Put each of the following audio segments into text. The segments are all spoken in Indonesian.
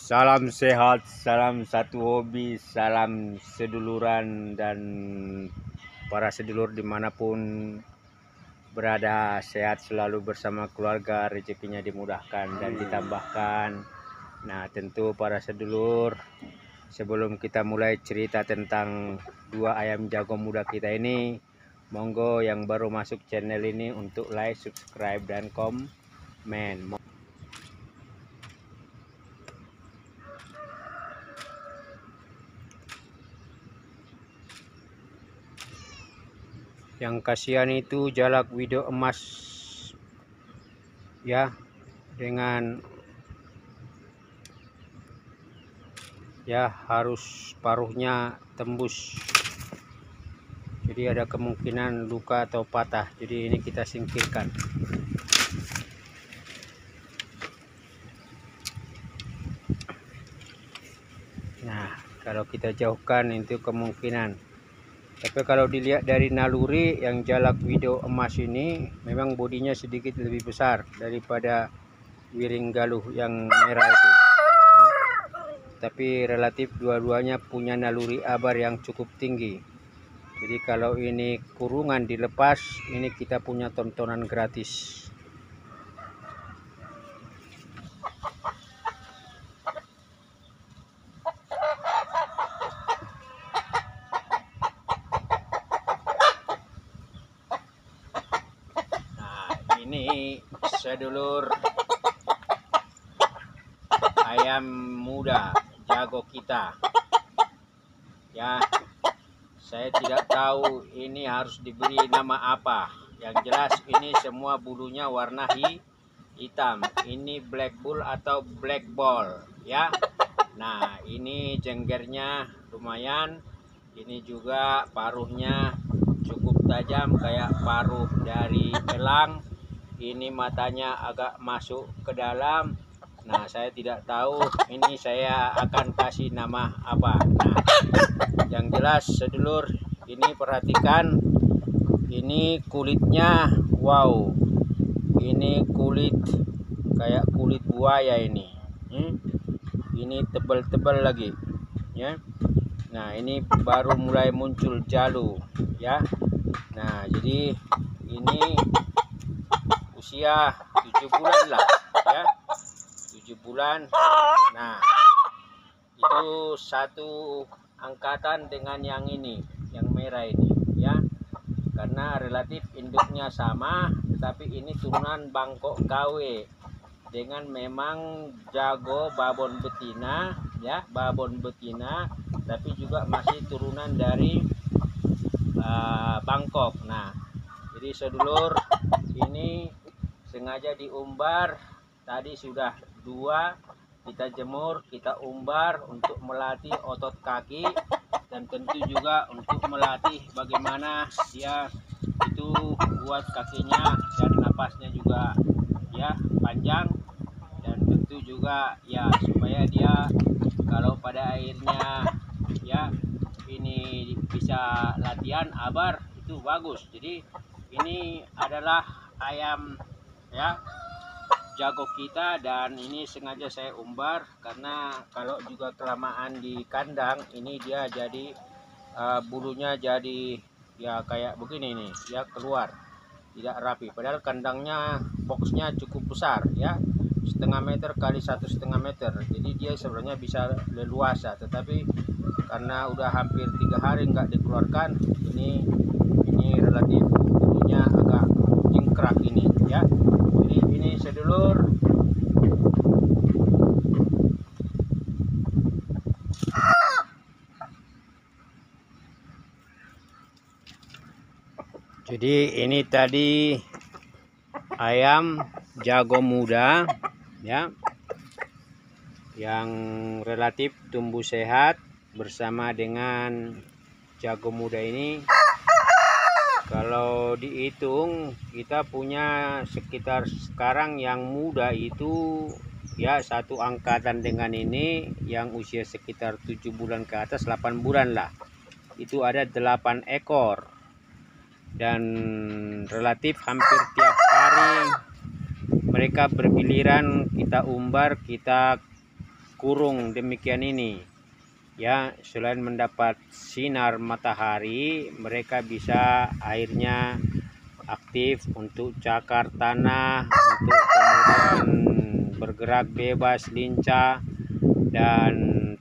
Salam sehat, salam satu hobi, salam seduluran dan para sedulur dimanapun berada, sehat selalu bersama keluarga, rezekinya dimudahkan dan ditambahkan. Nah, tentu para sedulur, sebelum kita mulai cerita tentang dua ayam jago muda kita ini, monggo yang baru masuk channel ini untuk like, subscribe, dan komen. Yang kasihan itu jalak video emas ya, dengan ya harus paruhnya tembus, jadi ada kemungkinan luka atau patah, jadi ini kita singkirkan. Nah, kalau kita jauhkan itu kemungkinan. Tapi kalau dilihat dari naluri yang jalak video emas ini, memang bodinya sedikit lebih besar daripada wiring galuh yang merah itu. Tapi relatif dua-duanya punya naluri abar yang cukup tinggi. Jadi kalau ini kurungan dilepas, ini kita punya tontonan gratis. Ini sedulur ayam muda jago kita ya. Saya tidak tahu ini harus diberi nama apa. Yang jelas ini semua bulunya warna hitam. Ini black bull atau black ball ya. Nah, ini jenggernya lumayan. Ini juga paruhnya cukup tajam kayak paruh dari elang. Ini matanya agak masuk ke dalam. Nah, saya tidak tahu ini saya akan kasih nama apa. Nah, yang jelas sedulur, ini perhatikan, ini kulitnya, wow, ini kulit kayak kulit buaya ini. Ini tebal-tebal lagi ya. Nah, ini baru mulai muncul jalu ya. Nah, jadi ini usia 7 bulan lah ya, 7 bulan. Nah, itu satu angkatan dengan yang ini, yang merah ini ya, karena relatif induknya sama, tetapi ini turunan Bangkok KW dengan memang jago babon betina ya, babon betina, tapi juga masih turunan dari Bangkok. Nah, jadi sedulur, ini sengaja diumbar, tadi sudah 2 kita jemur, kita umbar untuk melatih otot kaki dan tentu juga untuk melatih bagaimana dia itu buat kakinya dan napasnya juga ya panjang, dan tentu juga ya supaya dia kalau pada akhirnya ya ini bisa latihan abar itu bagus. Jadi ini adalah ayam ya jago kita, dan ini sengaja saya umbar karena kalau juga kelamaan di kandang ini dia jadi bulunya jadi ya kayak begini nih ya, keluar tidak rapi, padahal kandangnya boxnya cukup besar ya, 1,5 meter kali 1,5 meter, jadi dia sebenarnya bisa leluasa, tetapi karena udah hampir 3 hari nggak dikeluarkan, ini relatif bulunya agak jingkrak ini ya. Jadi ini sedulur, jadi ini tadi ayam jago muda ya, yang relatif tumbuh sehat bersama dengan jago muda ini. Kalau dihitung kita punya sekitar sekarang yang muda itu ya satu angkatan dengan ini, yang usia sekitar 7 bulan ke atas, 8 bulan lah, itu ada 8 ekor, dan relatif hampir tiap hari mereka bergiliran kita umbar, kita kurung demikian ini ya. Selain mendapat sinar matahari, mereka bisa airnya aktif untuk cakar tanah, untuk kemudian bergerak bebas lincah, dan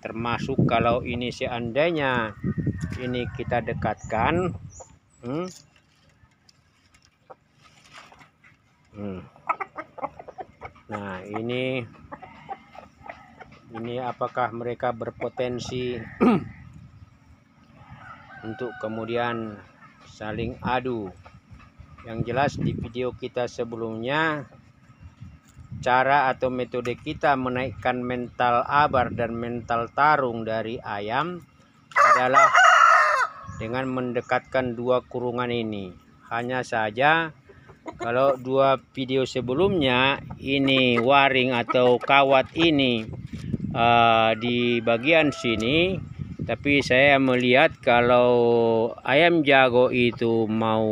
termasuk kalau ini seandainya ini kita dekatkan, nah ini apakah mereka berpotensi untuk kemudian saling adu. Yang jelas di video kita sebelumnya, cara atau metode kita menaikkan mental abar dan mental tarung dari ayam adalah dengan mendekatkan dua kurungan ini. Hanya saja kalau dua video sebelumnya ini waring atau kawat ini di bagian sini, tapi saya melihat kalau ayam jago itu mau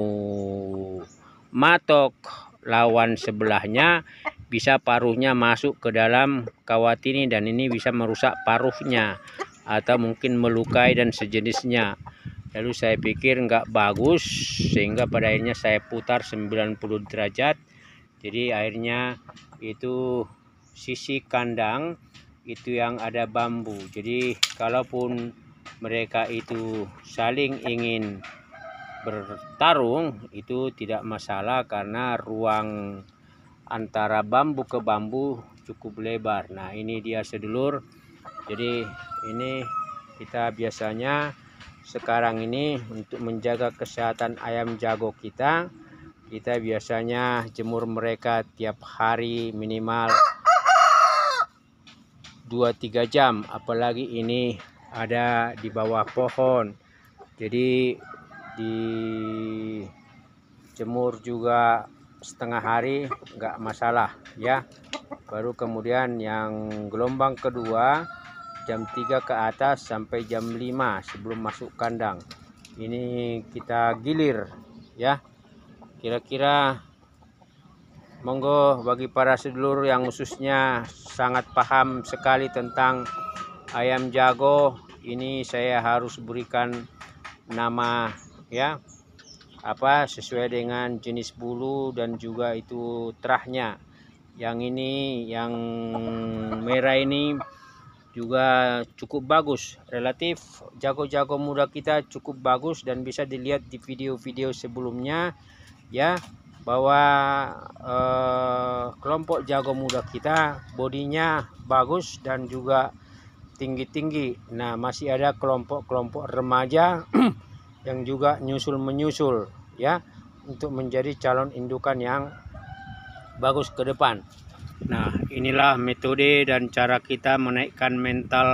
matok lawan sebelahnya, bisa paruhnya masuk ke dalam kawat ini dan ini bisa merusak paruhnya atau mungkin melukai dan sejenisnya. Lalu saya pikir nggak bagus, sehingga pada akhirnya saya putar 90 derajat. Jadi akhirnya itu sisi kandang itu yang ada bambu. Jadi kalaupun mereka itu saling ingin bertarung, itu tidak masalah karena ruang antara bambu ke bambu cukup lebar. Nah ini dia sedulur. Jadi ini kita biasanya sekarang ini untuk menjaga kesehatan ayam jago kita biasanya jemur mereka tiap hari minimal 2-3 jam, apalagi ini ada di bawah pohon. Jadi dijemur juga setengah hari nggak masalah ya. Baru kemudian yang gelombang kedua jam 3 ke atas sampai jam 5 sebelum masuk kandang. Ini kita gilir ya. Kira-kira monggo bagi para sedulur yang khususnya sangat paham sekali tentang ayam jago, ini saya harus berikan nama ya, apa sesuai dengan jenis bulu dan juga itu terahnya. Yang ini yang merah ini juga cukup bagus, relatif jago-jago muda kita cukup bagus dan bisa dilihat di video-video sebelumnya ya, bahwa kelompok jago muda kita bodinya bagus dan juga tinggi-tinggi. Nah masih ada kelompok-kelompok remaja yang juga menyusul ya, untuk menjadi calon indukan yang bagus ke depan. Nah inilah metode dan cara kita menaikkan mental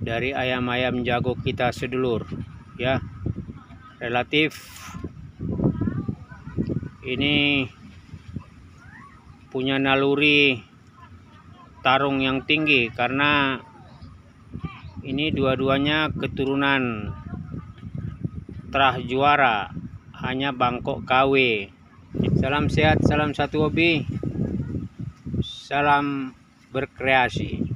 dari ayam-ayam jago kita sedulur ya. Relatif ini punya naluri tarung yang tinggi karena ini dua-duanya keturunan terah juara, hanya Bangkok KW. Salam sehat, salam satu hobi, salam berkreasi.